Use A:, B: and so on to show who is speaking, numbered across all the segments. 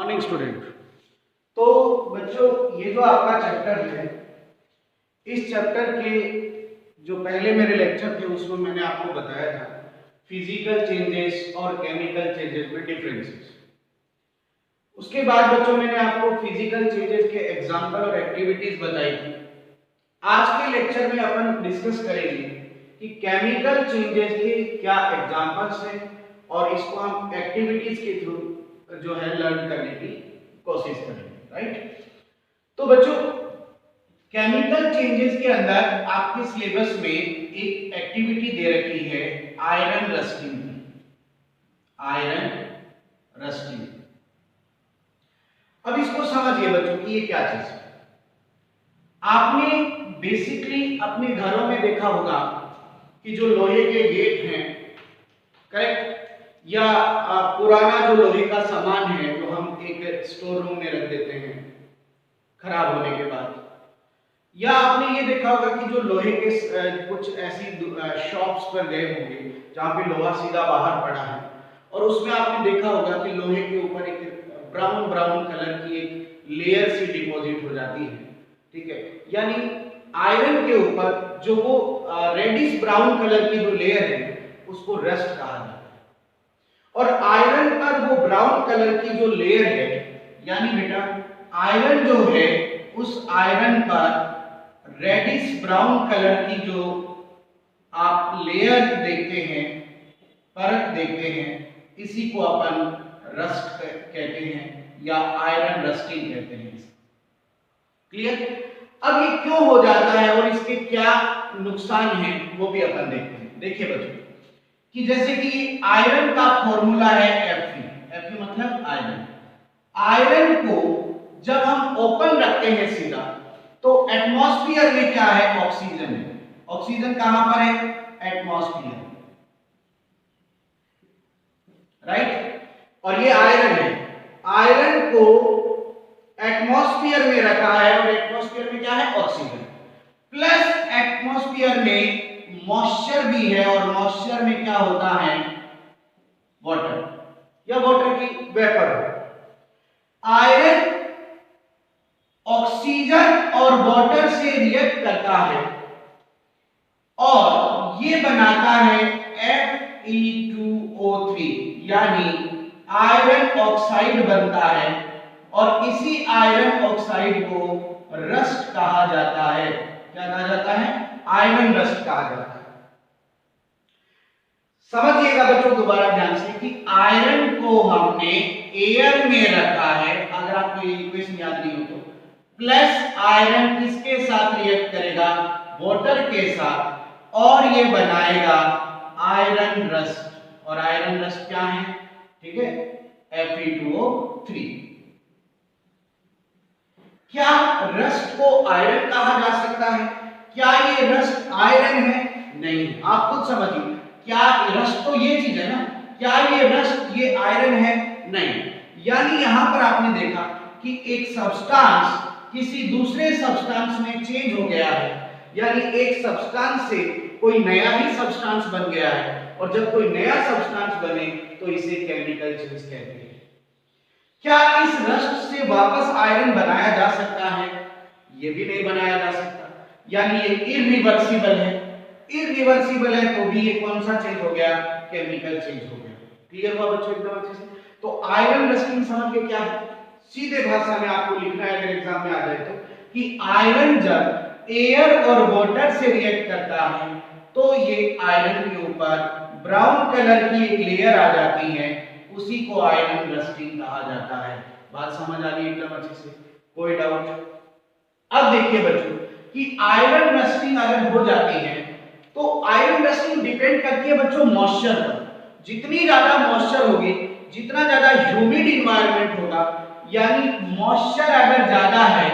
A: Morning student. तो बच्चों, ये जो आपका चैप्टर है, इस चैप्टर के जो पहले मेरे लेक्चर थे उसमें मैंने आपको बताया था फिजिकल चेंजेस और केमिकल चेंजेस में डिफरेंसेस। उसके बाद बच्चों मैंने आपको फिजिकल चेंजेस के एग्जाम्पल और एक्टिविटीज बताई थी। आज के लेक्चर में अपन डिस्कस करेंगे कि केमिकल चेंजेस के क्या एग्जाम्पल्स हैं और इसको हम एक्टिविटीज के थ्रू जो है लर्न करने की कोशिश करेंगे, राइट। तो बच्चों, केमिकल चेंजेस के अंदर आपके सिलेबस में एक एक्टिविटी दे रखी है आयरन रस्टिंग की। आयरन रस्टिंग, अब इसको समझिए बच्चों कि ये क्या चीज है। आपने बेसिकली अपने घरों में देखा होगा कि जो लोहे के गेट हैं, करेक्ट, या पुराना जो लोहे का सामान है जो हम एक स्टोर रूम में रख देते हैं खराब होने के बाद, या आपने ये देखा होगा कि जो लोहे के कुछ ऐसी शॉप्स पर गए होंगे जहां पे लोहा सीधा बाहर पड़ा है और उसमें आपने देखा होगा कि लोहे के ऊपर एक ब्राउन ब्राउन कलर की एक लेयर सी डिपॉजिट हो जाती है, ठीक है। यानी आयरन के ऊपर जो वो रेडिश ब्राउन कलर की जो लेयर है उसको रस्ट कहा जाता है। और आयरन पर वो ब्राउन कलर की जो लेयर है, यानी बेटा आयरन जो है उस आयरन पर रेडिश ब्राउन कलर की जो आप लेयर देखते हैं, परत देखते हैं, इसी को अपन रस्ट कहते हैं या आयरन रस्टिंग कहते हैं। क्लियर? अब ये क्यों हो जाता है और इसके क्या नुकसान हैं वो भी अपन देखते हैं। देखिए बच्चों कि जैसे कि आयरन का फॉर्मूला है Fe मतलब आयरन। आयरन को जब हम ओपन रखते हैं सीधा तो एटमॉस्फेयर में क्या है, ऑक्सीजन है। ऑक्सीजन कहां पर है, एटमॉस्फेयर, राइट। और ये आयरन है, आयरन को एटमॉस्फेयर में रखा है और एटमॉस्फेयर में क्या है, ऑक्सीजन, प्लस एटमॉस्फेयर में मॉइस्चर भी है और मॉइस्चर में क्या होता है, वाटर या वाटर की वेपर। आयरन ऑक्सीजन और वाटर से रिएक्ट करता है और ये बनाता है Fe2O3 यानी आयरन ऑक्साइड बनता है और इसी आयरन ऑक्साइड को रस्ट कहा जाता है। क्या कहा जाता है, आयरन रस्ट कहा जाता है। समझिएगा बच्चों दोबारा ध्यान से कि आयरन को हमने एयर में रखा है, अगर आपको ये इक्वेशन याद नहीं हो तो, प्लस आयरन किसके साथ रिएक्ट करेगा, वाटर के साथ, और ये बनाएगा आयरन रस्ट। और आयरन रस्ट क्या है, ठीक है, Fe2O3। क्या रस्ट को आयरन कहा जा सकता है? क्या ये रस्ट आयरन है? नहीं, आप खुद समझिए। क्या रस्ट तो ये चीज है ना, क्या ये रस्ट ये आयरन है? नहीं। यानी यहां पर आपने देखा कि एक सब्सटेंस किसी दूसरे सब्सटेंस में चेंज हो गया है, यानी एक सब्सटेंस से कोई नया ही सब्सटेंस बन गया है, और जब कोई नया सब्सटेंस बने तो इसे केमिकल चेंज कहते हैं। क्या इस रस्ट से वापस आयरन बनाया जा सकता है? ये भी नहीं बनाया जा सकता, यानी ये इरिवर्सिबल है। इरिवर्सिबल है तो भी ये कौन सा चेंज हो गया, केमिकल चेंज हो गया। क्लियर हुआ बच्चों एकदम अच्छे से? तो आयरन रस्टिंग समझ के क्या है, सीधे भाषा में आपको लिखना है अगर एग्जाम में आ जाए तो, कि आयरन जब एयर और वाटर से रिएक्ट करता है तो ये आयरन के ऊपर ब्राउन कलर की एक लेयर आ जाती है, उसी को आयरन रस्टिंग कहा जाता है। बात समझ आ रही है एकदम अच्छे से, कोई डाउट? अब देखिए बच्चों कि आयरन रस्टिंग अगर हो जाती है तो आयरन रस्टिंग डिपेंड करती है बच्चों मॉइस्चर पर। जितनी ज्यादा मॉइस्चर होगी, जितना ज्यादा ह्यूमिड एनवायरनमेंट होगा, यानी मॉइस्चर अगर ज्यादा है,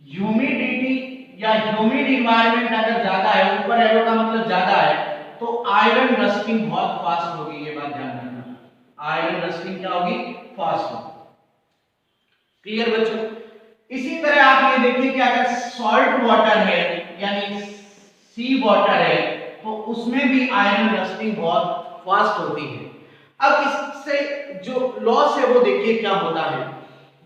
A: ह्यूमिडिटी या ह्यूमिड एनवायरनमेंट अगर ज्यादा है, ऊपर एरो का मतलब ज्यादा है, तो आयरन रस्टिंग बहुत फास्ट होगी। ये बात ध्यान रखना, आयरन रस्टिंग क्या होगी, फास्ट होगी। क्लियर बच्चों? इसी तरह आप ये देखिए कि अगर सॉल्ट वाटर है यानी सी वाटर है तो उसमें भी आयरन रस्टिंग बहुत फास्ट होती है। अब इससे जो लॉस है वो देखिए क्या होता है।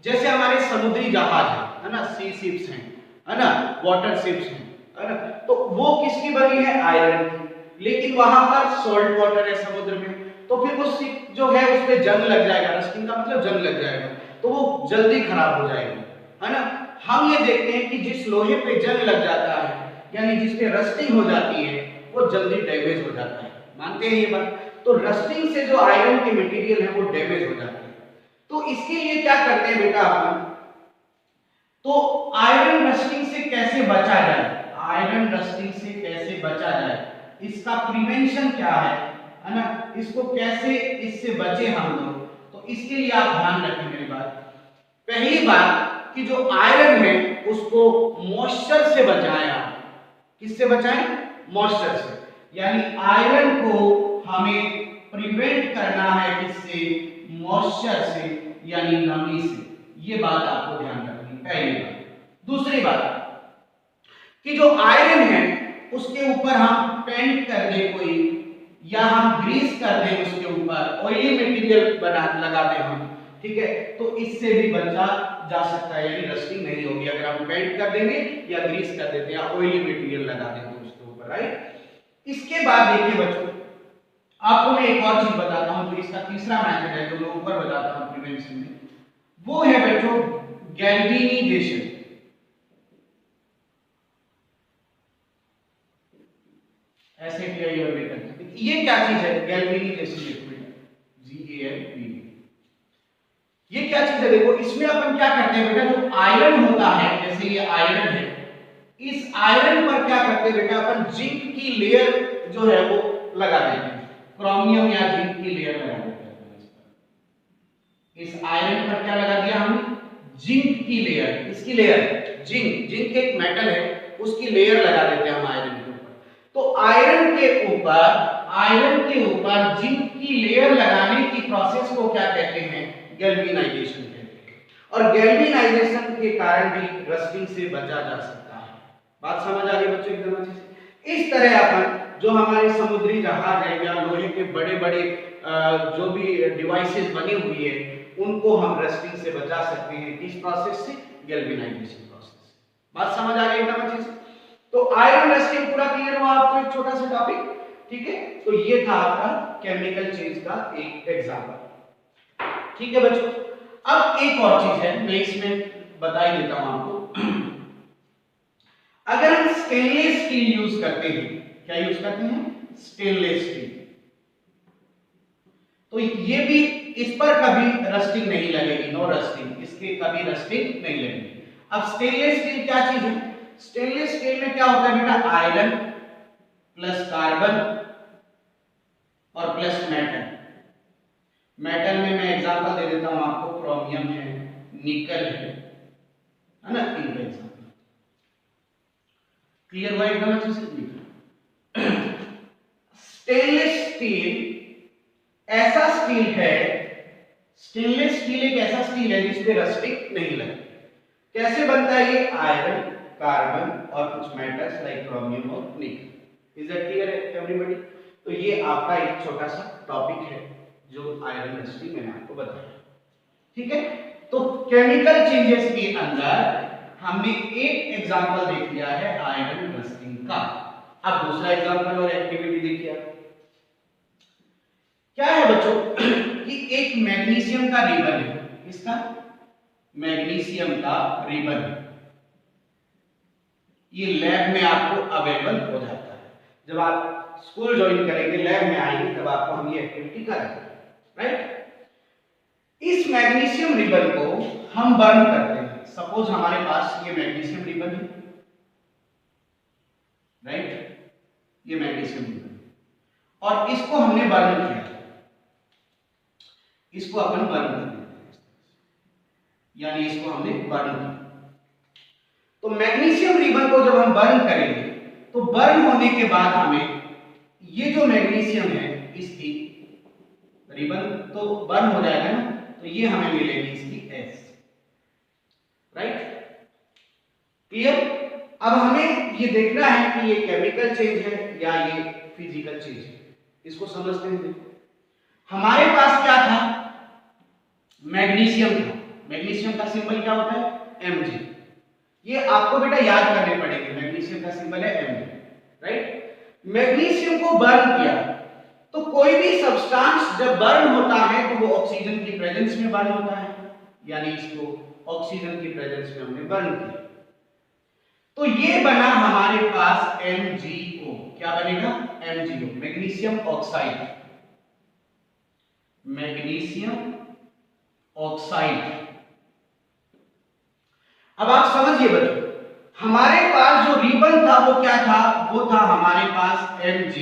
A: जैसे हमारे समुद्री जहाज है ना, सी शिप्स हैं, है ना, वाटर शिप्स हैं, है ना, तो वो किसकी बनी है, आयरन की। लेकिन वहां पर सॉल्ट वाटर है समुद्र में, तो फिर वो शिप जो है उस पे जंग लग जाएगा, रस्टिंग का मतलब जंग लग जाएगा, तो वो जल्दी खराब हो जाएगी, है ना। हम ये देखते हैं कि जिस लोहे पे जंग लग जाता है, यानी जिस पे रस्टिंग हो जाती है, वो जल्दी डैमेज हो जाता है। मानते हैं ये बात? तो रस्टिंग से जो आयरन के मटेरियल है वो डैमेज हो जाते हैं। तो इसके लिए क्या करते हैं बेटा अपन, तो आयरन रस्टिंग से कैसे बचा जाए, आयरन रस्टिंग से कैसे बचा जाए, इसका प्रिवेंशन क्या है ना, इसको कैसे इससे बचे हम लोग, तो इसके लिए आप ध्यान रखें मेरी बात। पहली बात कि जो आयरन है उसको मॉइस्चर से बचाएं आप। किससे बचाएं, मॉइस्चर से, यानी आयरन को हमें प्रिवेंट करना है किससे, मॉइस्चर से, यानी नमी से। ये बात आपको ध्यान रखनी पहली बात। दूसरी बात कि जो आयरन है उसके ऊपर हम पेंट कर दे कोई, या हम ग्रीस कर दें उसके ऊपर, ऑयली मटेरियल बना लगा दें हम, ठीक है, तो इससे भी बचा जा सकता है, यानी रस्टिंग नहीं होगी अगर हम पेंट कर देंगे या ग्रीस कर देते हैं या ऑयली मटेरियल लगा देते उसके ऊपर, राइट। इसके बाद देखिए बच्चों, आपको मैं एक और चीज बताता हूं, जो इसका तीसरा मेथड है जो मैं ऊपर बताता हूं प्रिवेंशन में, वो है बच्चों गैल्वेनाइजेशन। ऐसे ये क्या चीज है, गैल्वेनाइजेशन, GALV, ये क्या चीज है, देखो इसमें अपन क्या करते हैं बेटा, जो आयरन होता है, जैसे ये आयरन है, इस आयरन पर क्या करते हैं बेटा, अपन जिंक की लेयर जो है वो लगा देते हैं, क्रोमियम या जिंक की लेयर लगा देते हैं इस पर। इस आयरन पर क्या लगा दिया हमने, जिंक की लेयर, इसकी लेयर, जिंक एक मेटल है, उसकी लेयर लगा देते हैं हम आयरन के ऊपर। तो आयरन के ऊपर जिंक की लेयर लगाने की प्रोसेस को क्या कहते हैं, गैल्वेनाइजेशन कहते हैं। और गैल्वेनाइजेशन के कारण भी रस्टिंग से बचा जा सकता है। बात समझ आ गई बच्चों एकदम अच्छे से। इस तरह अपन जो हमारे समुद्री जहाज है या लोहे के बड़े बड़े जो भी डिवाइसेस बनी हुई है, उनको हम रस्टिंग से बचा सकते हैं, किस प्रोसेस से, गैल्वेनाइजेशन प्रोसेस। बात समझ आ गई एकदम अच्छे से। तो आयरन रस्टिंग पूरा क्लियर हुआ आपको, एक छोटा सा टॉपिक, ठीक है। तो ये था आपका केमिकल चेंज का एक एग्जांपल, ठीक है बच्चों। अब एक और चीज है, मैं इसमें बता ही देता हूं आपको। अगर हम स्टेनलेस स्टील यूज करते हैं, क्या यूज करते हैं, स्टेनलेस स्टील, तो ये भी, इस पर कभी रस्टिंग नहीं लगेगी, नो रस्टिंग, इसके कभी रस्टिंग नहीं लगेगी। अब स्टेनलेस स्टील क्या चीज है, स्टेनलेस स्टील में क्या होता है बेटा, आयरन प्लस कार्बन और प्लस मेटल। मेटल में मैं एग्जांपल दे देता हूं आपको, क्रोमियम है, निकल है ना, इनका एग्जांपल क्लियर हुआ एकदम अच्छे से। स्टेनलेस स्टील ऐसा स्टील है, स्टेनलेस स्टील एक ऐसा स्टील है जिसपे रस्टिंग नहीं लगती। कैसे बनता है ये, आयरन, कार्बन और कुछ मेटल्स लाइक क्रोमियम और निकल। Is that clear everybody? तो ये आपका एक छोटा सा टॉपिक है जो आयरन रस्टिंग मैंने आपको बताया, ठीक है। तो केमिकल चेंजेस के अंदर हमने एक एग्जांपल देख लिया है आयरन रस्टिंग का। अब दूसरा एग्जांपल और एक्टिविटी देखिए आप, क्या है बच्चों कि एक मैग्नीशियम का रिबन है, इसका मैग्नीशियम का रिबन, ये लैब में आपको अवेलेबल हो जाता है। जब आप स्कूल ज्वाइन करेंगे, लैब में आएंगे, तब आपको हम ये एक्टिविटी कराएंगे, राइट। इस मैग्नीशियम रिबन को हम बर्न करते हैं। सपोज हमारे पास ये मैग्नीशियम रिबन है, राइट, ये मैग्नीशियम रिबन, और इसको हमने बर्न किया, इसको अपन बर्न कर देते हैं, यानी इसको हमने बर्न किया। तो मैग्नीशियम रिबन को जब हम बर्न करेंगे, तो बर्न होने के बाद हमें ये जो मैग्नीशियम है, इसकी रिबन तो बर्न हो जाएगा ना, तो ये हमें मिलेगी इसकी S, राइट, क्लियर। अब हमें ये देखना है कि ये केमिकल चेंज है या ये फिजिकल चेंज है, इसको समझते हैं। हमारे पास क्या था, मैग्नीशियम था। मैग्नीशियम का सिंबल क्या होता है, Mg। ये आपको बेटा याद करने पड़ेंगे, मैग्नीशियम का सिंबल है Mg, राइट। मैग्नीशियम को बर्न किया, तो कोई भी सब्सटेंस जब बर्न होता है तो वो ऑक्सीजन की प्रेजेंस में बर्न होता है, यानी इसको ऑक्सीजन की प्रेजेंस में हमने बर्न किया, तो ये बना हमारे पास MgO। क्या बनेगा, MgO, magnesium oxide. Magnesium oxide. अब आप समझिए बच्चों, हमारे पास जो रिबन था वो क्या था, वो था हमारे पास Mg,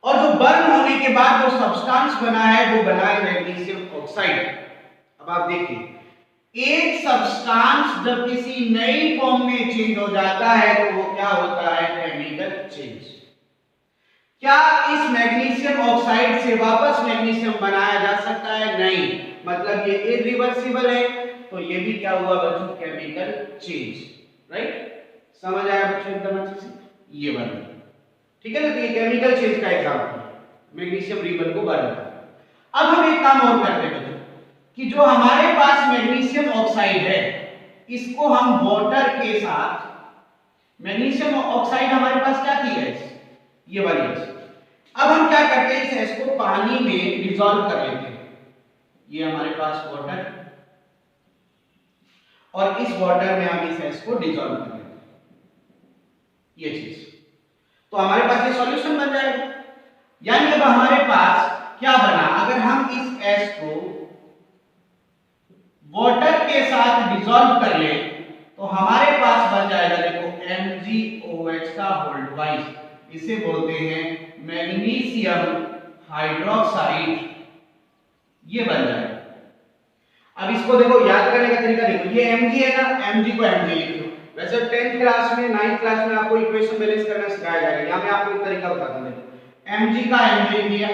A: और जो बर्न होने के बाद जो सब्सटेंस बना है वो बना है मैग्नीशियम ऑक्साइड। अब आप देखिए, एक सब्सटेंस जब किसी नई फॉर्म में चेंज हो जाता है तो वो क्या होता है, केमिकल चेंज। क्या इस मैग्नीशियम ऑक्साइड से वापस मैग्नीशियम बनाया जा सकता है, नहीं, मतलब ये इरिवर्सिबल है, तो ये भी क्या हुआ बच्चों, केमिकल चेंज, राइट। समझ आया बच्चों एकदम अच्छे से, ये बन, ठीक है ना। तो ये केमिकल चेंज का एग्जांपल है, मैग्नीशियम रिबन को बर्न करना। अब हम एक काम और करते हैं बच्चों, कि जो हमारे पास मैग्नीशियम ऑक्साइड है इसको हम वाटर के साथ, मैग्नीशियम ऑक्साइड हमारे पास क्या थी गैस, ये वाली गैस। अब हम क्या करते हैं, इस गैस को पानी में डिसॉल्व कर लेते हैं। ये हमारे पास वाटर, और इस वाटर में हम इस गैस को डिसॉल्व कर लेते हैं, ये चीज, तो हमारे पास ये सॉल्यूशन बन जाएगा। यानी अब हमारे पास क्या बना, अगर हम इस एस को वाटर के साथ डिसॉल्व कर ले तो हमारे पास बन जाएगा, देखो MgOH का होल ट्वाइस, इसे बोलते हैं मैग्नीशियम हाइड्रोक्साइड, ये बन जाएगा। अब इसको देखो, याद करने का तरीका देखो, ये Mg है ना, Mg को Mg लिख लो। वैसे 10th क्लास में 9th क्लास में आपको इक्वेशन बैलेंस करना सिखाया जाएगा, यहां मैं आपको एक तरीका बताता हूं। Mg का Mg लिया,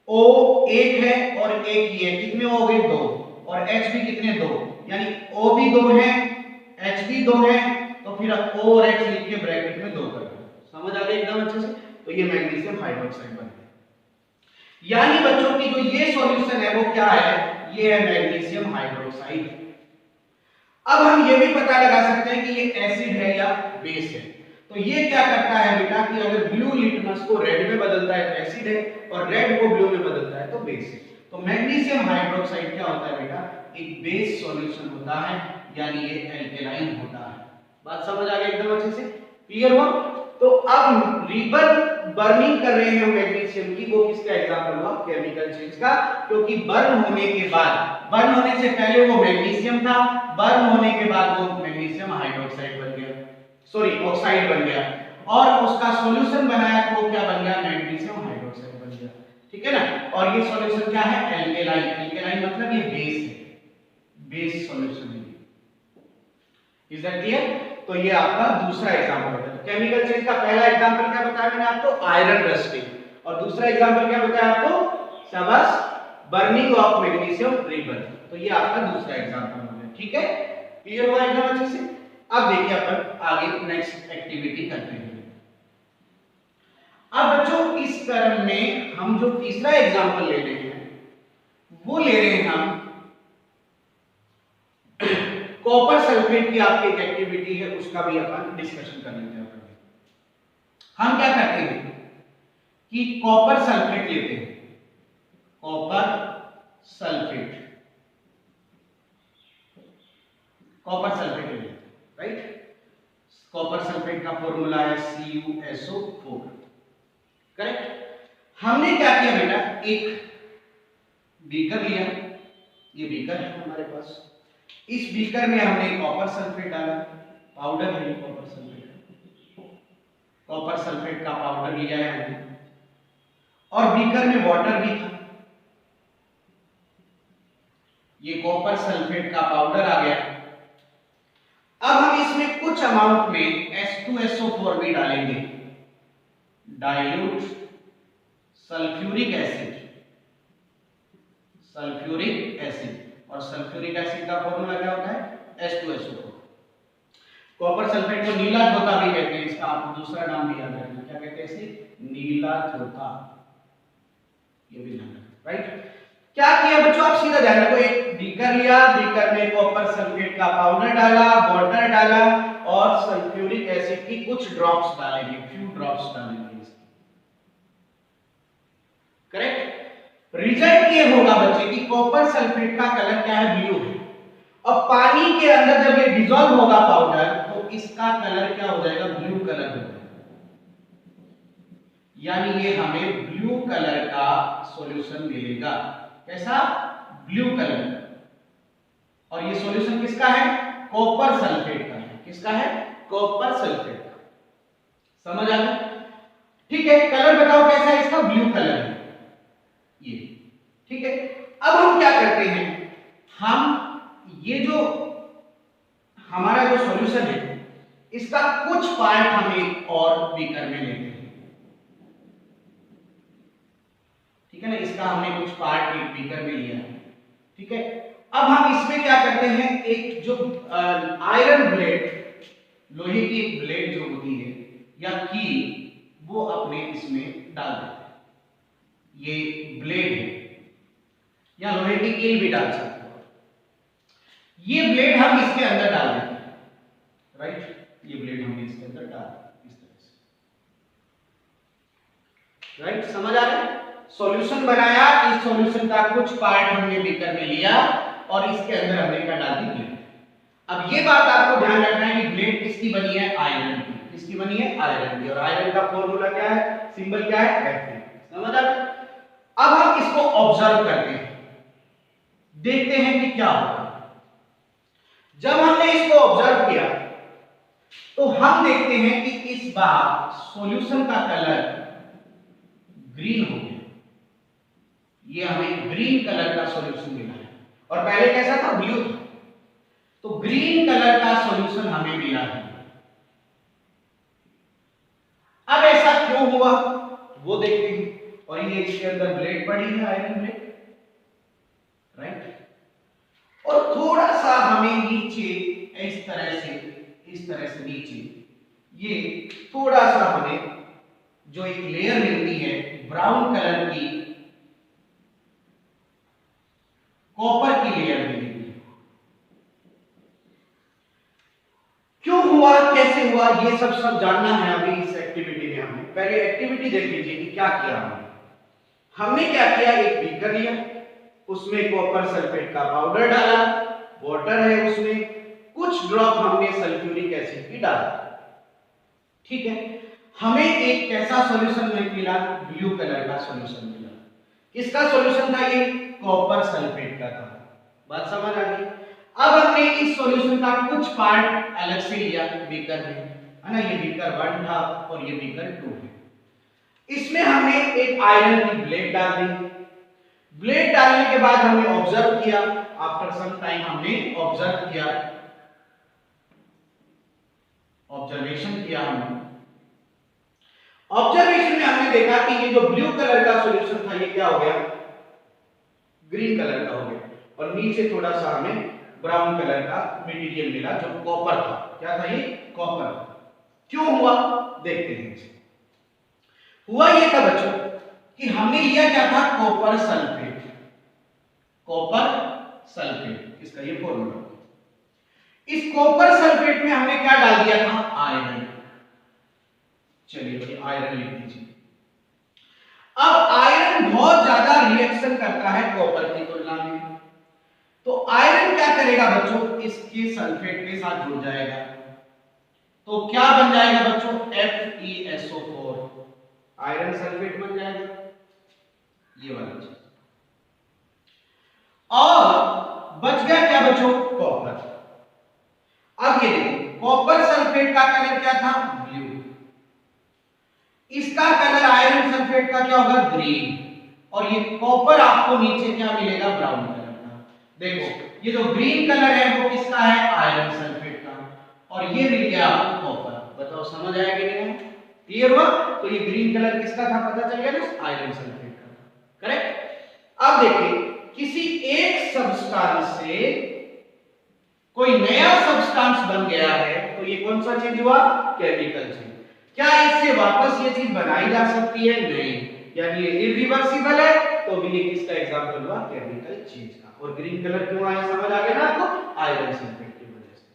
A: O एक है और एक ये, कितने हो गए, दो, और H भी कितने, दो, यानी O भी दो है, H भी दो है, तो फिर O और H लिख के ब्रैकेट में दो कर दो। समझ आ गया एकदम अच्छे से, तो ये मैग्नीशियम हाइड्रोक्साइड बन गया। यानी बच्चों की जो ये सॉल्यूशन है वो क्या है, ये है मैग्नीशियम हाइड्रोक्साइड। अब हम ये भी पता लगा सकते हैं कि ये एसिड है या बेस है। तो ये क्या करता है बेटा, कि अगर ब्लू लिटमस को रेड में बदलता है तो एसिड है, और रेड को ब्लू में बदलता है तो बेस है। तो मैग्नीशियम हाइड्रोक्साइड क्या होता है बेटा, एक बेस सॉल्यूशन होता है, यानी ये एल्केलाइन होता है। बात समझ आ गई एकदम अच्छे से, क्लियर हुआ। तो अब रिबन बर्निंग कर रहे हैं मैग्नीशियम की, वो किसका एग्जांपल हुआ, केमिकल चेंज का, क्योंकि बर्न होने के बाद, बर्न होने से पहले वो मैग्नीशियम था, बर्न होने के बाद वो मैग्नीशियम हाइड्रोक्साइड बन गया, सॉरी ऑक्साइड बन गया, और उसका सॉल्यूशन बनाया तो क्या बन गया, मैग्नीशियम हाइड्रोक्साइड बन गया, ठीक है ना। और ये सॉल्यूशन क्या है, एल्केलाइन। एल्केलाइन मतलब ये बेस है, बेस सॉल्यूशन है। Is that clear. तो ये आपका दूसरा एग्जांपल है। केमिकल चेंज का पहला एग्जांपल क्या बताया मैंने आपको, आयरन रस्टिंग, और दूसरा एग्जांपल क्या बताया आपको, शाबाश, बर्निंग ऑफ मैग्नीशियम रिबन। तो ये आपका दूसरा एग्जांपल हो गया, ठीक है, क्लियर हुआ एकदम अच्छे से। अब देखिए अपन आगे नेक्स्ट एक्टिविटी करते हैं। अब बच्चों इस क्रम में हम जो तीसरा एग्जांपल ले रहे हैं वो ले रहे हैं हम कॉपर सल्फेट की, आपकी एक एक्टिविटी है उसका भी अपन डिस्कशन कर लेते हैं। हम क्या करते हैं कि कॉपर सल्फेट लेते हैं, कॉपर सल्फेट, कॉपर सल्फेट लेते हैं, राइट। कॉपर सल्फेट का फॉर्मूला है CuSO4, करेक्ट। हमने क्या किया बेटा, एक बीकर लिया, ये बीकर है हमारे पास, इस बीकर में हमने कॉपर सल्फेट डाला, पाउडर है कॉपर सल्फेट, कॉपर सल्फेट का पाउडर लिया है हमने, और बीकर में वाटर भी था, ये कॉपर सल्फेट का पाउडर आ गया। अब हम इसमें कुछ अमाउंट में H2SO4 भी डालेंगे, dilute sulphuric acid, sulphuric acid, और सल्फ्यूरिक एसिड का फॉर्मूला क्या होता है, H2SO4। कॉपर सल्फेट को नीला धोता भी कहते हैं, इसका आप दूसरा नाम भी याद रखना, क्या कहते हैं इसे, नीला धोता, ये भी ध्यान रखना, राइट। क्या किया बच्चों, आप सीधा ध्यान रखो, एक बीकर लिया, बीकर में कॉपर सल्फेट का पाउडर डाला, वाटर डाला और सल्फ्यूरिक एसिड की कुछ ड्रॉप्स डालेंगे, फ्यू ड्रॉप्स डालेंगे इसकी, करेक्ट। रिजल्ट ये होगा बच्चे कि कॉपर सल्फेट का कलर क्या है, ब्लू है, और पानी के अंदर जब ये डिसॉल्व होगा पाउडर तो इसका कलर क्या हो जाएगा, ब्लू कलर हो जाएगा, यानी ये हमें ब्लू कलर का सॉल्यूशन मिलेगा। कैसा, ब्लू कलर। और ये सॉल्यूशन किसका है, कॉपर सल्फेट का है। किसका है, कॉपर सल्फेट का। समझ आ गया, ठीक है। कलर बताओ कैसा है इसका, ब्लू कलर है ये, ठीक है। अब हम क्या करते हैं, हम ये जो हमारा जो सॉल्यूशन है इसका कुछ पार्ट हम एक और बीकर में लेते हैं, ठीक है ना, इसका हमने कुछ पार्ट एक बीकर में लिया है, ठीक है। अब हम इसमें क्या करते हैं, एक जो आयरन ब्लेड, लोहे की एक ब्लेड जो होती है या कील, वो अपने इसमें डाल देते हैं। ये ब्लेड है या लोहे की कील भी डाल सकते हो, ये ब्लेड हम इसके अंदर डाल देते हैं, राइट। ये ब्लेड हम इसके अंदर डाल इस तरह से, राइट। समझ आ रहा है, सॉल्यूशन बनाया, इस सॉल्यूशन का कुछ पार्ट हमने बीकर में लिया और इसके अंदर हमने क्या डाल दी, ब्लेड। अब ये बात आपको ध्यान रखना है कि ब्लेड किसकी बनी है, आयरन की। किसकी बनी है, आयरन की। और आयरन का फॉर्मूला क्या है, सिंबल क्या है, Fe। समझ आ गया। अब हम इसको ऑब्जर्व करते हैं, देखते हैं कि क्या होगा। जब हमने इसको ऑब्जर्व किया तो हम देखते हैं कि इस बार सॉल्यूशन का कलर ग्रीन हो गया। ये हमें ग्रीन कलर का सॉल्यूशन मिला है, और पहले कैसा था, ब्लू था। तो ग्रीन कलर का सॉल्यूशन हमें मिला है। अब ऐसा क्यों हुआ वो देखते हैं। और ये इसके अंदर ब्लेड पड़ी है, आयरन ब्लेड, राइट। और थोड़ा सा हमें नीचे इस तरह से नीचे ये थोड़ा सा हमें जो एक लेयर मिलती है ब्राउन कलर की, कॉपर की लेयर मिलती है। क्यों हुआ, कैसे हुआ, ये सब जानना है अभी इस एक्टिविटी में। हमें पहले एक्टिविटी देख लीजिए कि क्या किया हमने क्या किया, एक बीकर लिया, उसमें कॉपर सल्फेट का पाउडर डाला, वाटर है उसमें, कुछ ड्रॉप हमने सल्फ्यूरिक एसिड की डाला, ठीक है। हमें एक कैसा सॉल्यूशन मिला, ब्लू कलर का सॉल्यूशन मिला। किसका सॉल्यूशन था ये, कॉपर सल्फेट का था। बात समझ आ गई। अब हमने इस सॉल्यूशन का कुछ पार्ट अलग से लिया बीकर में, है ना। ये बीकर 1 था और ये बीकर 2 है। इसमें हमने एक आयरन की ब्लेड डाल दी। ब्लेड डालने के बाद हमने ऑब्जर्व किया, आफ्टर सम टाइम हमने ऑब्जर्व किया, ऑब्जर्वेशन किया हमने। ऑब्जर्वेशन में हमने देखा कि ये जो ब्लू कलर का सॉल्यूशन था ये क्या हो गया, ग्रीन कलर का हो गया, और नीचे थोड़ा सा हमें ब्राउन कलर का मटेरियल मिला जो कॉपर था। क्या था ये, कॉपर। क्यों हुआ देखते हैं। हुआ ये था बच्चों कि हमने लिया क्या था, कॉपर सल्फेट। कॉपर सल्फेट, इसका ये फॉर्मूला। इस कॉपर सल्फेट में हमने क्या डाल दिया था, आयरन। चलिए भाई आयरन लिख दीजिए। अब आयरन बहुत ज्यादा रिएक्शन करता है कॉपर की तुलना में, तो आयरन क्या करेगा बच्चों, इसके सल्फेट के साथ जुड़ जाएगा। तो क्या बन जाएगा बच्चों, FeSO4, आयरन सल्फेट बन जाएगा, ये वाला चीज। और बच गया क्या बच्चों, कॉपर। अब ये देखो, कॉपर सल्फेट का कलर क्या था, ब्लू। इसका कलर आयरन सल्फेट का क्या होगा, ग्रीन। और ये कॉपर आपको नीचे क्या मिलेगा, ब्राउन कलर का। देखो ये जो ग्रीन कलर है वो किसका है, आयरन सल्फेट का, और ये मिल गया आपको कॉपर। बताओ समझ आया कि नहीं, क्लियर हुआ। तो ये ग्रीन कलर किसका था, पता चल गया ना, आयरन सल्फेट का, करेक्ट। अब देखिए, किसी एक सब्सटेंस से कोई नया सब्सटेंस बन गया है, तो ये कौन सा चेंज हुआ, केमिकल चेंज। क्या इससे वापस ये चीज बनाई जा सकती है, नहीं, यानी ये इरिवर्सिबल है, तो भी ये किसका एग्जांपल हुआ, केमिकल चेंज का। और ग्रीन कलर क्यों आया समझ आ गया ना आपको, आयरन सल्फेट की वजह से।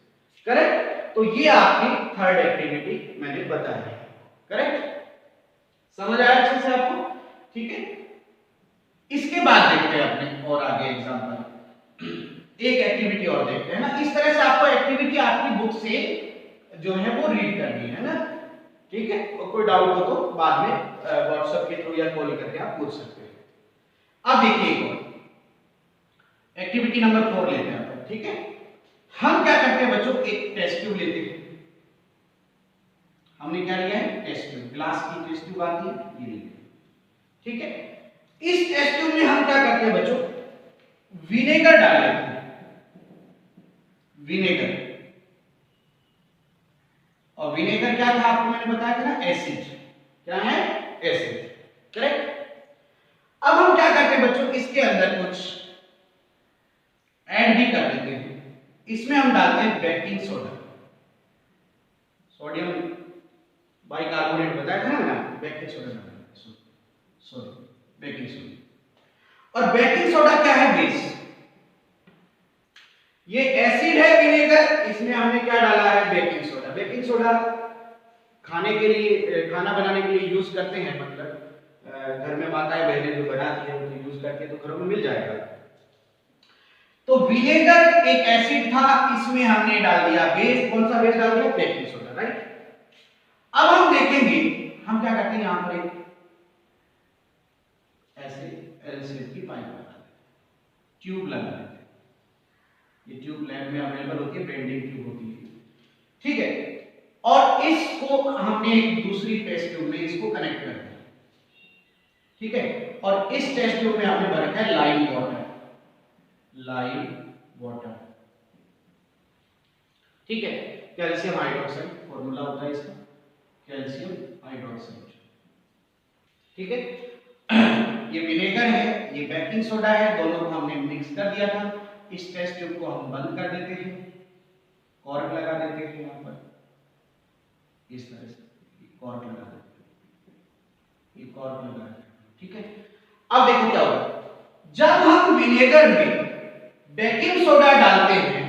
A: करेक्ट। तो ये आपकी थर्ड एक्टिविटी मैंने बताई है। करेक्ट, समझ आया अच्छे से आपको? ठीक है, इसके बाद देखते हैं अपने और आगे एग्जांपल, एक एक्टिविटी और देखते हैं ना। इस तरह से आपको एक्टिविटी आपकी बुक से जो है वो रीड करनी है ना। ठीक है, और कोई डाउट हो तो बाद में व्हाट्सएप के थ्रू या कॉल करके आप पूछ सकते हैं। अब देखिए एक और एक्टिविटी नंबर 4 लेते हैं अपन। ठीक है, हम क्या करते हैं बच्चों, एक टेस्ट ट्यूब लेते हैं। हमने क्या लिया है, टेस्ट ट्यूब, ग्लास की टेस्ट ट्यूब आती है, ये लेते हैं। ठीक है, इस टेस्ट ट्यूब में हम क्या करते हैं बच्चों, विनेगर डाल लेते हैं, विनेगर। और विनेगर क्या था आपको मैंने बताया था ना, एसिड। क्या है, एसिड। करेक्ट। अब हम क्या करते हैं बच्चों, इसके अंदर कुछ ऐड भी कर देते हैं। इसमें हम डालते हैं बेकिंग सोडा, सोडियम बाइकार्बोनेट बताया था ना, बेकिंग सोडा डालते हैं, सॉरी बेकिंग सोडा। और बेकिंग सोडा क्या है, बेस। ये एसिड है विनेगर, इसमें हमने क्या डाला है, बेकिंग सोडा। बेकिंग सोडा खाने के लिए, खाना बनाने के लिए यूज करते हैं, मतलब घर में माताएं बहनें जो बनाती हैं उनको यूज करके तो घरों में मिल जाएगा। तो विनेगर एक एसिड था, इसमें हमने डाल दिया बेस। कौन सा बेस डाल दिया, बेकिंग सोडा, राइट। अब हम देखेंगे, हम क्या करते हैं, यहां पर एक ऐसे एल शेप की पाइप लगा देते हैं, ट्यूब लगा देते हैं। ये ट्यूब लैब में अवेलेबल होती है, बेंडिंग ट्यूब होती है। ठीक है, और इसको हमने एक दूसरी टेस्ट ट्यूब में इसको कनेक्ट कर दिया। ठीक है, और इस टेस्ट ट्यूब में हमने भर रखा है लाइम वाटर, लाइम वाटर। ठीक है, कैल्शियम हाइड्रोक्साइड फॉर्मूला होता है इसका, कैल्शियम हाइड्रोक्साइड। ठीक है, ये विनेगर है, ये बेकिंग सोडा है, दोनों को हमने मिक्स कर दिया था। इस टेस्ट ट्यूब को हम बंद कर देते हैं, कॉर्क लगा देते हैं यहां पर, इस तरह से कॉर्क लगा देते हैं, ये कॉर्क लगा देते हैं। ठीक है, अब देखो क्या होगा, जब हम विनेगर में बेकिंग सोडा डालते हैं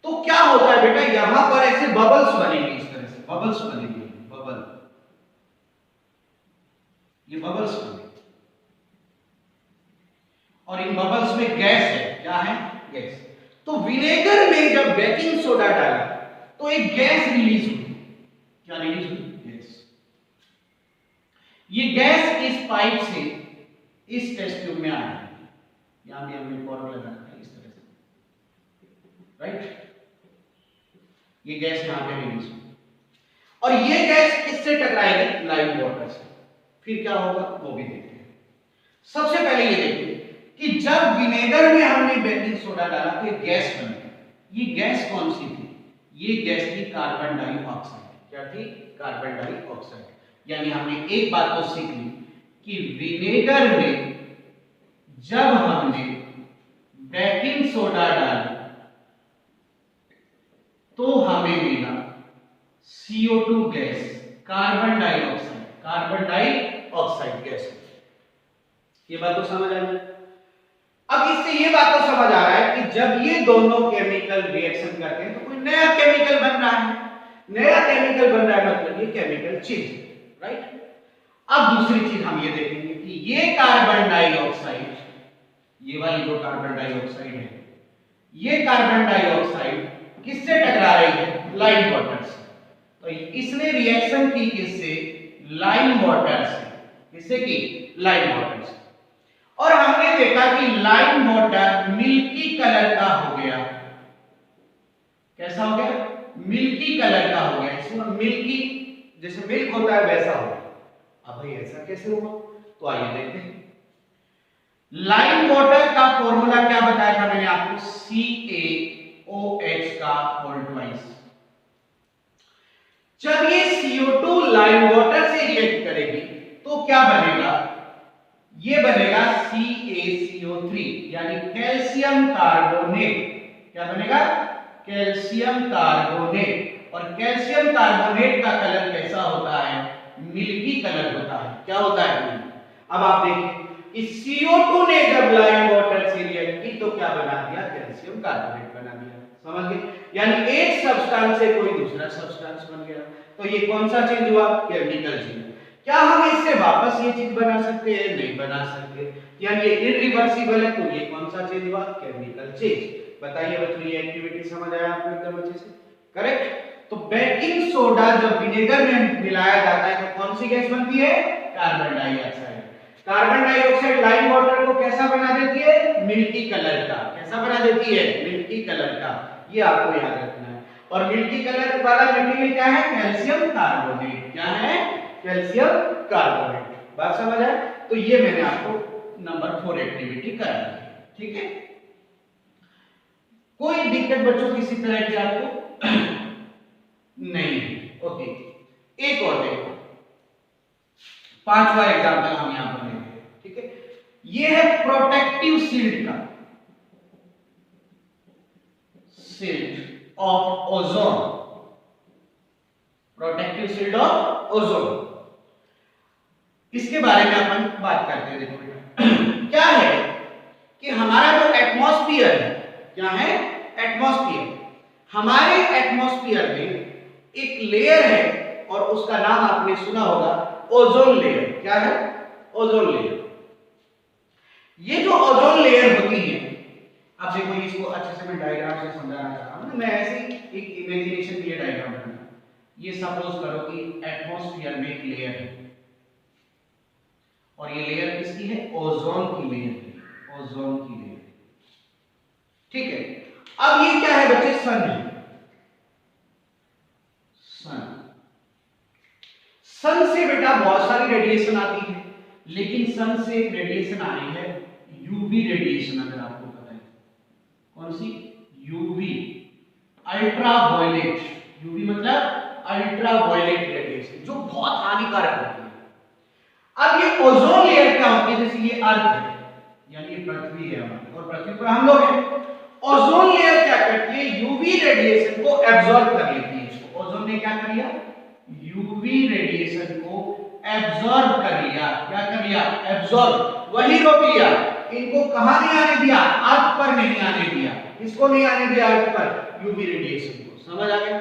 A: तो क्या होता है बेटा, यहां पर ऐसे बबल्स बनेंगे, इस तरह से बबल्स बनेंगे, बबल, ये बबल्स बनेंगे। और इन बबल्स में गैस है, क्या है, गैस। तो विनेगर में जब बेकिंग सोडा डाला तो एक गैस रिलीज हुई। क्या रिलीज हुई, गैस। ये गैस इस पाइप से इस टेस्ट ट्यूब में आ रही है, यहां भी हमने कॉर्क लगा रखा है इस तरह से, राइट। ये गैस यहां पे रिलीज हुई और ये गैस किससे टकराएगी, लाइम वाटर से। फिर क्या होगा वो भी देखते हैं। सबसे पहले ये देखिए कि जब विनेगर में हमने बेकिंग सोडा डाला तो एक गैस बनी। ये गैस कौन सी थी, ये गैस थी कार्बन डाइऑक्साइड। क्या थी, कार्बन डाइऑक्साइड। यानी हमने एक बात तो सीख ली कि विनेगर में जब हमने बेकिंग सोडा डाला तो हमें मिला CO2 gas, carbon dioxide, carbon dioxide gas. ये बात तो समझ आ गई। अब इससे ये बात तो समझ आ रहा है कि जब ये दोनों केमिकल रिएक्शन करते हैं तो कोई नया केमिकल बन रहा है। नया केमिकल बन रहा है मतलब ये केमिकल चेंज, राइट। अब दूसरी चीज हम ये देखेंगे कि ये कार्बन डाइऑक्साइड, ये वाली जो कार्बन डाइऑक्साइड है, ये कार्बन डाइऑक्साइड किससे टकरा रही है, लाइम वाटर से। तो इसने रिएक्शन की किससे, लाइम वाटर से। किससे की, लाइम वाटर से। और हमने देखा कि लाइम वाटर मिल्की कलर का हो गया। कैसा हो गया, मिल्की कलर का हो गया। इसमें मिल्की जैसे मिल्क होता है वैसा हो गया। अब भाई ऐसा कैसे हुआ, तो आइए देखते हैं। लाइम वाटर का फॉर्मूला क्या बताया था मैंने आपको, CaOH का होल ट्वाइस। जब ये CO2 लाइम वाटर से रिएक्ट करेगी तो क्या बनेगा, ये बनेगा CaCO3 यानी कैल्शियम कार्बोनेट। क्या बनेगा, कैल्शियम कार्बोनेट। और कैल्शियम कार्बोनेट का कलर कैसा होता है, मिल्की कलर होता है। क्या होता है, अब आप देखिए इस CO2 ने जब लाइम वाटर से रिएक्ट की तो क्या बना दिया, कैल्शियम कार्बोनेट बना दिया। समझ गए? यानी एक सब्सटेंस से कोई दूसरा सब्सटेंस बन गया। तो ये कौन सा चेंज हुआ, केमिकल चेंज। क्या हम इससे वापस ये चीज बना सकते हैं, नहीं बना सकते, यानी ये इरिवर्सिबल है। तो ये कौन सा चेंज हुआ, केमिकल चेंज। बताइए बच्चों, ये एक्टिविटी समझ आया आपको एकदम अच्छे से, करेक्ट। तो बेकिंग सोडा जब विनेगर में मिलाया जाता है तो कौन सी गैस बनती है, carbon dioxide. Carbon dioxide lime water को कैसा बना देती है, मिल्की कलर का। कैसा बना देती है, मिल्की कलर का। ये आपको याद रखना है। और मिल्की कलर वाला मटेरियल क्या है, कैल्शियम कार्बोनेट। क्या है, कैल्शियम कार्बोनेट। बात समझ आए? तो ये मैंने आपको नंबर 4 एक्टिविटी करा दी, ठीक है। कोई दिक्कत बच्चों किसी तरह की आपको नहीं? ओके, एक और देखो, 5वां एग्जांपल हम यहां पर लेंगे, ठीक है। ये है प्रोटेक्टिव शील्ड का, shield of ozone, protective shield of ozone. इसके बारे में अपन बात करते हैं। देखो बेटा, क्या है कि हमारा जो एटमॉस्फेयर है, क्या है, एटमॉस्फेयर। हमारे एटमॉस्फेयर में एक लेयर है और उसका नाम आपने सुना होगा, ओजोन लेयर। क्या है, ओजोन लेयर। ये जो ओजोन लेयर होती है, अब देखो इसको अच्छे से मैं डायग्राम से समझाना चाहता हूं। मैं ऐसे एक इमेजिनेशन के लिए डायग्राम बनाऊंगा। ये सपोज करो कि एटमॉस्फेयर में एक लेयर है और ये लेयर किसकी है, ओजोन की लेयर है, ओजोन की लेयर, ठीक है। अब ये क्या है बच्चे, सन है। सन, सन से बेटा बहुत सारी रेडिएशन आती है, लेकिन सन से एक रेडिएशन आ रही है, यूवी रेडिएशन। अगर आपको पता है कौन सी, यूवी, अल्ट्रावायलेट। यूवी मतलब अल्ट्रावायलेट रेडिएशन, जो बहुत हानिकारक होती है। अब ये ओजोन लेयर क्या होती है, जैसे ये अर्थ है, यानी ये पृथ्वी है हमारी, और पृथ्वी पर हम लोग हैं। ओजोन लेयर क्या करती है, यूवी रेडिएशन को एब्जॉर्ब कर लेती है। इसको ओजोन ने क्या कर लिया, यूवी रेडिएशन को एब्जॉर्ब कर लिया। क्या कर लिया, एब्जॉर्ब, वही रोक लिया। इनको कहां नहीं आने दिया, अर्थ पर नहीं आने दिया। इसको नहीं आने दिया अर्थ पर, यूवी रेडिएशन को। समझ आ गया?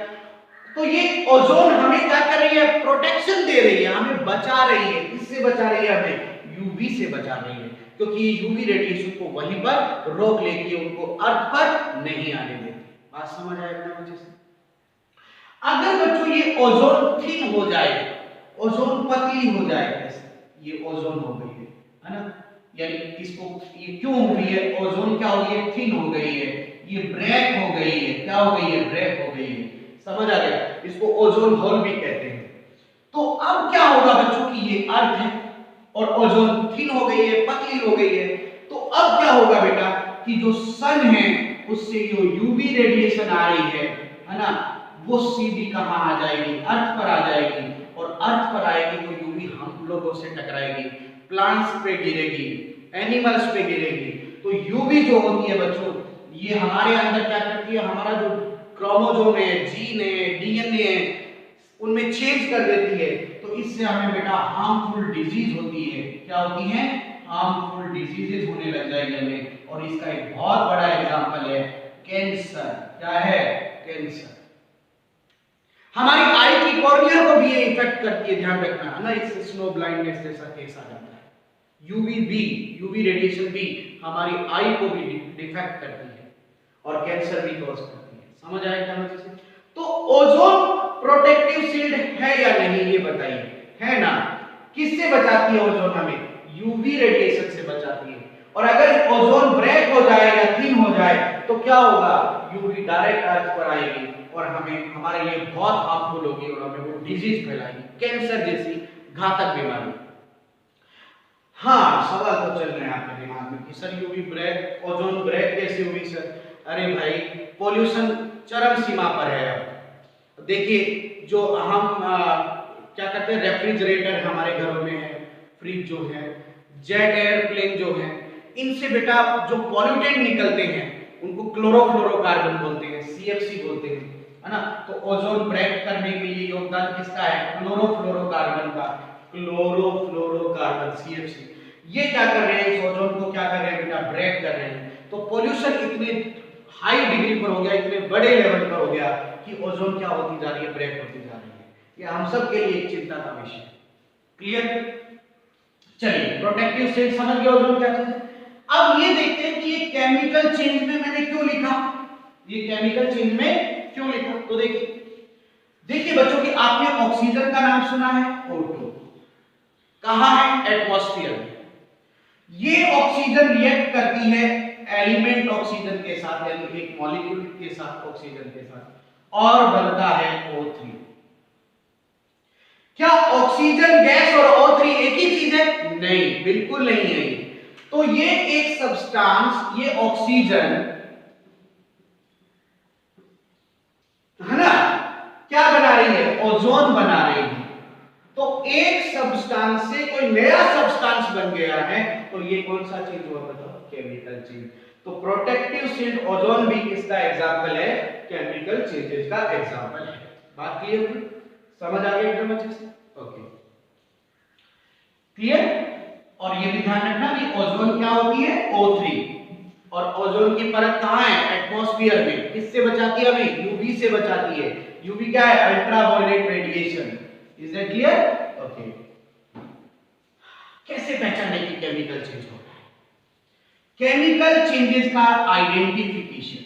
A: तो ये ओजोन हमें क्या कर रही है, प्रोटेक्शन दे रही है, हमें बचा रही है। किससे बचा रही है, हमें यूवी से बचा रही है, क्योंकि ये यूवी रेडिएशन को वहीं पर रोक लेती है, उनको अर्थ पर नहीं आने देती। बात समझ आए इतना अच्छे से? अगर बच्चों ये ओजोन थिन हो जाए, ओजोन पतली हो जाए, ऐसे ये ओजोन हो गई है ना, यानी इसको ये क्यों हुई है, ओजोन क्या हो गई है, थिन हो गई है, ये ब्रेक हो गई है। क्या हो गई है, ब्रेक हो गई है। समझ आ गया? इसको ओजोन होल भी कहते हैं। तो अब क्या होगा बच्चों की ये अर्थ है और ओजोन थिन हो गई है, पतली हो गई है। तो अब क्या होगा बेटा कि जो सन है उससे जो यूवी रेडिएशन आ रही है ना, वो सीधी कहां आ जाएगी, अर्थ पर आ जाएगी। और अर्थ पर आएगी तो यूवी हम लोगों से टकराएगी, प्लांट्स पे गिरेगी, एनिमल्स पे गिरेगी। तो यूवी जो होती है बच्चों, ये हमारे अंदर क्या करती है, हमारा जो क्रोमोसोम है, जीन है, डीएनए है, उनमें चेंज कर देती है। तो इससे हमें बेटा हार्मफुल डिजीज होती है। क्या होती है, हार्मफुल डिजीजेस होने लग जाएगी हमें। और इसका एक बहुत बड़ा एग्जांपल है कैंसर। क्या है, कैंसर। हमारी आई की कॉर्निया को भी ये इफेक्ट करती है, ध्यान रखना है ना। इससे स्नो ब्लाइंडनेस जैसा केस आ जाता है। यूवी रेडिएशन भी हमारी आई को भी डिफेक्ट करती है और कैंसर भी कॉज करती है। समझ आया क्या मुझे? तो ओजोन प्रोटेक्टिव शील्ड है या नहीं, ये बताइए, है ना। किससे बचाती है ओजोन हमें, यूवी रेडिएशन से बचाती है। और अगर ओजोन ब्रेक हो जाए या थिन हो जाए तो क्या होगा, यूवी डायरेक्ट अर्थ पर आएगी और हमें हमारे लिए बहुत हार्मफुल होगी और हमें वो डिजीज फैलाएगी, कैंसर जैसी घातक बीमारी। हाँ, सवाल तो चल रहे हैं आपके दिमाग में कि sir UV break, ozone break कैसे हुई सर? अरे भाई, पोल्यूशन चरम सीमा पर है। अब देखिए, जो हम क्या करते हैं, रेफ्रिजरेटर हमारे घरों में है, फ्रिज जो है, जेट एयरप्लेन जो है, इनसे बेटा जो पॉल्यूटेंट निकलते हैं उनको क्लोरोफ्लोरोकार्बन बोलते हैं, CFC बोलते हैं, है ना। तो ओजोन ब्रेक करने के लिए योगदान किसका है, क्लोरोफ्लोरोकार्बन का, क्लोरोफ्लोरोकार्बन, CFC। ये क्या कर रहे हैं, इस ओजोन को क्या कर रहे हैं बेटा, ब्रेक कर रहे हैं। तो पोल्यूशन इतने हाई डिग्री पर हो गया, इतने बड़े लेवल पर हो गया कि ओजोन क्या होती जा रही है, ब्रेक होती जा रही है। ये हम सब के लिए एक चिंता का विषय है। क्लियर? चलिए, प्रोटेक्टिव शील्ड समझ गए ओजोन क्या चीज है। अब ये देखते हैं कि ये केमिकल चेंज में मैंने क्यों लिखा, ये केमिकल चेंज में क्यों लिखा। तो देखिए बच्चों कि आपने ऑक्सीजन का नाम सुना है, O2 कहां है, एटमॉस्फेयर में। ये ऑक्सीजन रिएक्ट करती है एलिमेंट ऑक्सीजन के साथ, यानी एक मॉलिक्यूल के साथ, ऑक्सीजन के साथ, और बनता है O3। क्या ऑक्सीजन गैस और O3 एक ही चीज है? नहीं, बिल्कुल नहीं है। तो ये एक सब्सटेंस, ये ऑक्सीजन है ना, क्या बना रही है, ओजोन बना रही है। तो एक सब्सटेंस से कोई नया सब्सटेंस बन गया है, तो ये कौन सा चेंज हुआ बताओ, केमिकल चेंज। तो प्रोटेक्टिव शील्ड ओजोन भी किसका एग्जांपल है, केमिकल चेंजेस का एग्जांपल है। बात क्लियर हुई, समझ आ गई एकदम अच्छे से? Okay, clear. और ये भी ध्यान रखना कि ओजोन क्या होती है, O3, और ओजोन की परत कहां है, एटमॉस्फेयर में। किससे बचाती है हमें, यूवी से बचाती है। यूवी क्या है, ultraviolet radiation. Is that clear? Okay, कैसे पहचाने कि केमिकल चेंज हो रहा है, केमिकल चेंजेस का आइडेंटिफिकेशन।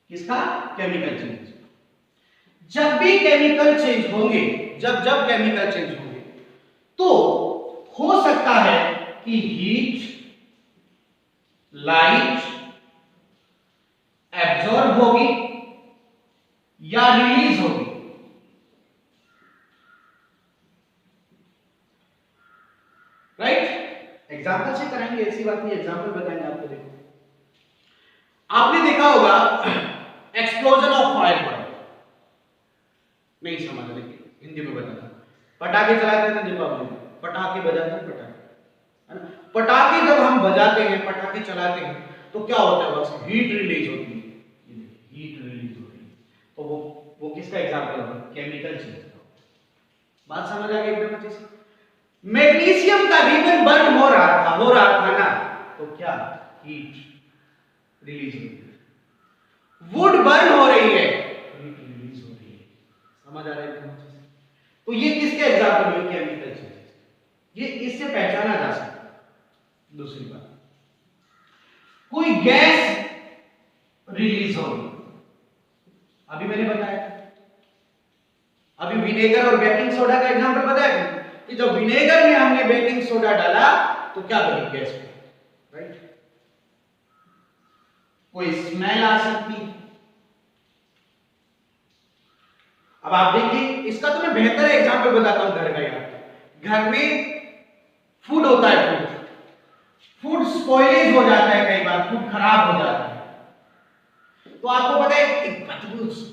A: किसका, केमिकल चेंजेस। जब भी केमिकल चेंज होंगे, जब केमिकल चेंज होंगे, तो हो सकता है कि हीट, लाइट एब्जॉर्ब होगी या रिलीज होगी। राइट? एग्जांपल से कराएंगे, ऐसी बात नहीं, एग्जांपल बताएंगे आपको। देखो, आपने देखा होगा एक्सप्लोजन ऑफ फायर वर्क, नहीं समझ रहे, हिंदी में बताता, पटाखे चलाते हैं दीपावली में, पटाखे बजाते हैं, पटाखे है ना, पटाखे जब हम बजाते हैं, पटाखे चलाते हैं, तो क्या होता है, बस हीट रिलीज होती है, हीट रिलीज हो रही है। तो वो किसका एग्जांपल होगा, केमिकल चेंज का। बात समझ आ गई एकदम अच्छे से। मैग्नीशियम का रिबन बर्न हो रहा था ना, तो क्या, हीट रिलीज हो रही है। वुड बर्न हो रही है, हीट रिलीज हो रही है। समझ आ रहा है एकदम अच्छे से। तो ये किसके एग्जांपल हुए, केमिकल चेंजेस। ये इससे पहचाना जा सकता है। दूसरी बात, कोई गैस रिलीज होगी, अभी मैंने बताया, अभी विनेगर और बेकिंग सोडा का एग्जांपल बताया कि जब विनेगर में हमने बेकिंग सोडा डाला तो क्या बनी, गैस, राइट। कोई स्मेल आ सकती है। अब आप देखिए, इसका तो मैं बेहतर एग्जांपल बताता हूं घर का। यार घर में फूड होता है, फूड स्पॉइलेज हो जाता है, कई बार फूड खराब हो जाता है, तो आपको पता है एक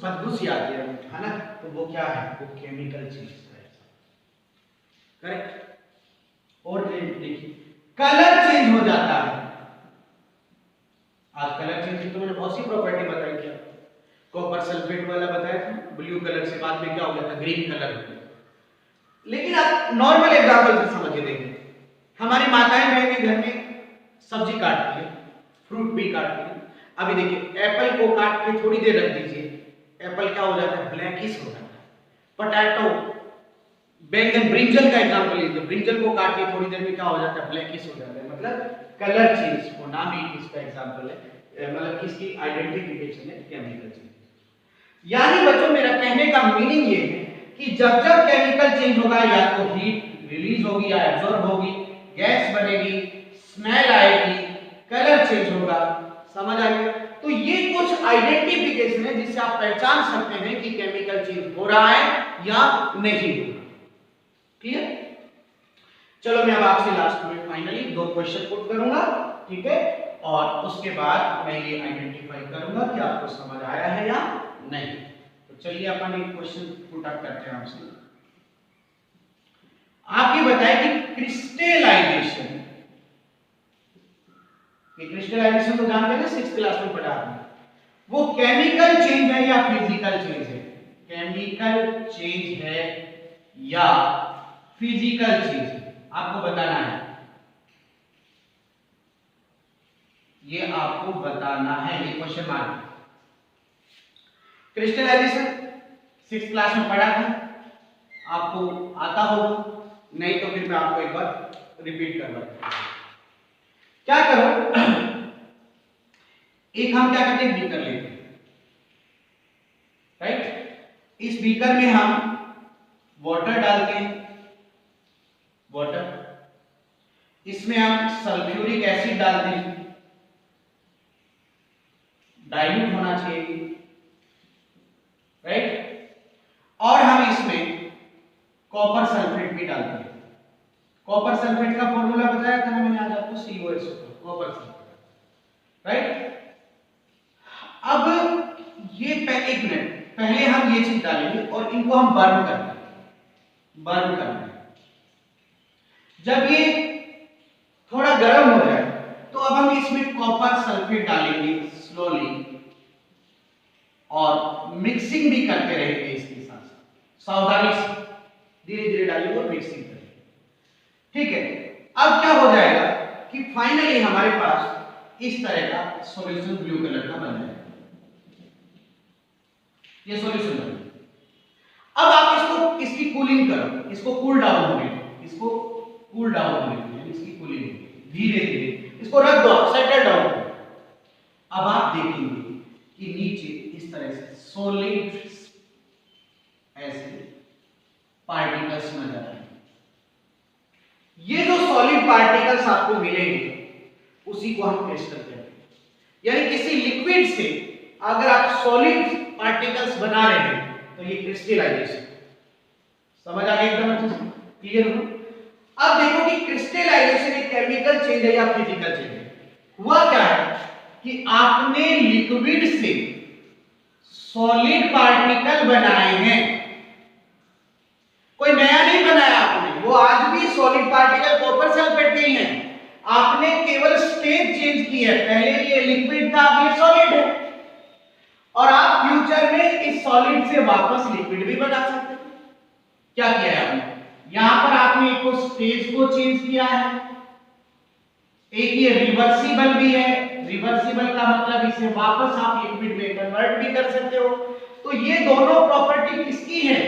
A: बदबू सी आती है ना, तो वो क्या है, वो केमिकल चेंज है। करेक्ट। और देखिए, कलर चेंज हो जाता है। आज कलर चेंज की तो मैंने बहुत सी प्रॉपर्टी बताई थी, कॉपर सल्फेट वाला बताया था, ब्लू कलर से बाद में क्या हो गया था, ग्रीन कलर हो गया। लेकिन आप नॉर्मल एग्जांपल से समझ के देखिए, हमारी माताएं बहनें घर में सब्जी काटती है, फ्रूट भी काटती है। अभी देखिए, एप्पल को काट के थोड़ी देर रख दीजिए, एप्पल क्या हो जाता है, ब्लैकिश हो जाता है। पोटैटो, बैंगन, ब्रिंजल का एग्जांपल लीजिए, ब्रिंजल को काट के थोड़ी देर में क्या हो जाता है, ब्लैकिश हो जाता है। मतलब कलर चेंज होना भी इसका एग्जांपल है, मतलब किसकी आइडेंटिफिकेशन है, केमिकल चेंज। यानी बच्चों, मेरा कहने का मीनिंग ये है कि जब केमिकल चेंज होगा, या तो हीट रिलीज होगी या एब्जॉर्ब होगी, गैस बनेगी, स्मेल आएगी, कलर चेंज होगा। समझ आ गया? तो ये कुछ आइडेंटिफिकेशन है जिससे आप पहचान सकते हैं कि केमिकल चेंज हो रहा है या नहीं हो रहा। क्लियर? चलो, मैं अब आपसे लास्ट में फाइनली 2 क्वेश्चन पुट करूंगा, ठीक है, और उसके बाद मैं ये आइडेंटिफाई करूंगा कि आपको समझ आया है या नहीं। तो चलिए अपन एक क्वेश्चन पुट अप करते हैं आपसे। आप ये बताएं कि क्रिस्टलाइजेशन, क्रिस्टलाइजेशन तो जानते हैं ना, 6th क्लास में पढ़ा आपने, वो केमिकल चेंज है या फिजिकल चेंज है? केमिकल चेंज है या फिजिकल चीज आपको बताना है, ये आपको बताना है, ये question mark. Crystallisation 6th class में पढ़ा था, आपको आता होगा, नहीं तो फिर मैं आपको एक बार रिपीट करवा दूं। क्या करो, एक हम क्या करते हैं, बीकर लेते हैं, राइट। इस बीकर में हम वाटर डालते हैं, वाटर, इसमें हम सल्फ्यूरिक एसिड डालते हैं, डाइल्यूट होना चाहिए, राइट। और हम इसमें कॉपर सल्फेट भी डालते हैं। कॉपर सल्फेट का फॉर्मूला बताया था ना मैंने आज आपको, COSO, कॉपर सल्फेट, राइट। अब ये एक मिनट पहले हम ये चीज डालेंगे और इनको हम बर्न करते हैं। जब ये थोड़ा गर्म हो जाए तो अब हम इसमें कॉपर सल्फेट डालेंगे स्लोली, और मिक्सिंग भी करते रहेंगे इसके साथ, सावधानी से धीरे धीरे डालेंगे और मिक्सिंग करेंगे, ठीक है। अब क्या हो जाएगा कि फाइनली हमारे पास इस तरह का सॉल्यूशन ब्लू कलर का बन जाएगा, ये सॉल्यूशन बन गया। अब आप इसको, इसकी कूलिंग करो, इसको कूल डाउन होने दो, इसको कूल डाउन होने दो, इसकी कूलिंग धीरे धीरे, इसको रख दो, सेटल डाउन। अब आप देखेंगे कि नीचे इस तरह से सॉलिड ऐसे पार्टिकल्स नजर आएंगे। ये जो सॉलिड पार्टिकल्स आपको मिलेंगे उसी को हम क्रिस्टल कहते हैं। यानी किसी लिक्विड से अगर आप सॉलिड पार्टिकल्स बना रहे हैं तो ये क्रिस्टलाइजेशन, समझ आ गया एकदम अच्छे से, क्लियर हो। अब देखो कि क्रिस्टलाइजेशन एक केमिकल चेंज है या फिजिकल चेंज है। हुआ क्या है कि आपने लिक्विड से सॉलिड पार्टिकल बनाए हैं, कोई नया नहीं बनाया आपने, वो आज भी सॉलिड पार्टिकल कॉपर सल्फेट के ही हैं, आपने केवल स्टेज चेंज की है, पहले ये लिक्विड था अब ये सॉलिड है, और आप फ्यूचर में इस सॉलिड से वापस लिक्विड भी बना सकते हैं। क्या किया है आपने, यहां पर आपने एक स्टेज को चेंज किया है, एक ये रिवर्सिबल भी है, रिवर्सिबल का मतलब इसे वापस आप लिक्विड में कन्वर्ट भी कर सकते हो। तो ये दोनों प्रॉपर्टी किसकी है,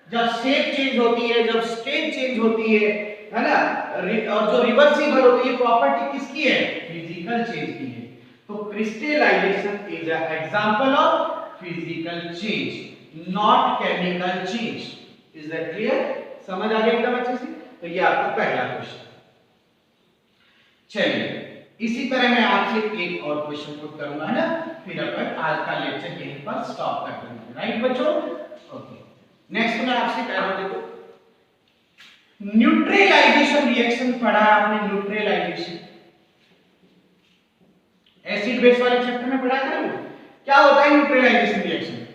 A: जब शेप चेंज होती है, जब स्टेज चेंज होती है ना, और जो रिवर्सिबल होती है प्रॉपर्टी किसकी है, फिजिकल चेंज की है। तो crystallisation is a example of physical change, not chemical change. Is that clear, समझ आ गया एकदम अच्छे से। तो ये आपका पहला क्वेश्चन। चलिए इसी तरह मैं आपसे एक और क्वेश्चन पुट करूंगा, है ना, फिर अपन आज का लेक्चर यहीं पर स्टॉप कर देंगे, राइट बच्चों। ओके, नेक्स्ट मैं आपसे कह रहा हूं, देखो न्यूट्रलाइजेशन रिएक्शन पढ़ा आपने, न्यूट्रलाइजेशन एसिड बेस वाले चैप्टर में पढ़ा था ना। क्या होता है न्यूट्रलाइजेशन रिएक्शन,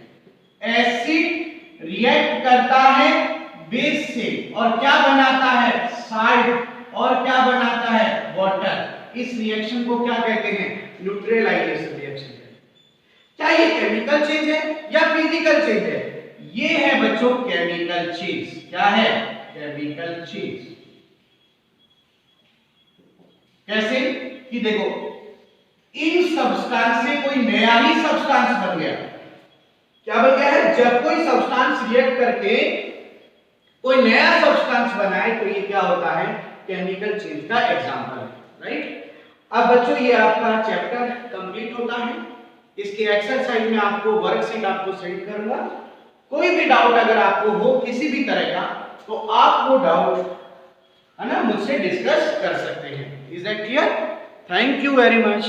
A: एसिड रिएक्ट करता है बेस से और क्या बनाता है, साल्ट, और क्या बनाता है, वाटर। इस रिएक्शन को क्या कहते हैं, न्यूट्रलाइजेशन रिएक्शन। क्या ये केमिकल चेंज है या फिजिकल चेंज है, ये है बच्चों केमिकल चेंज। क्या है, केमिकल चेंज। कैसे कि देखो इन सब्सटेंस से कोई नया ही सब्सटेंस बन गया। क्या बन गया है, जब कोई सब्सटेंस रिएक्ट करके कोई नया सब्सटेंस बनाए तो ये क्या होता है, केमिकल चेंज का एग्जांपल है, राइट। अब बच्चों ये आपका चैप्टर कंप्लीट होता है। इसके एक्सरसाइज में आपको वर्कशीट आपको सेंड करूंगा। कोई भी डाउट अगर आपको हो किसी भी तरह का तो आप वो डाउट, है ना, मुझसे डिस्कस कर सकते हैं। Is that clear? Thank you very much.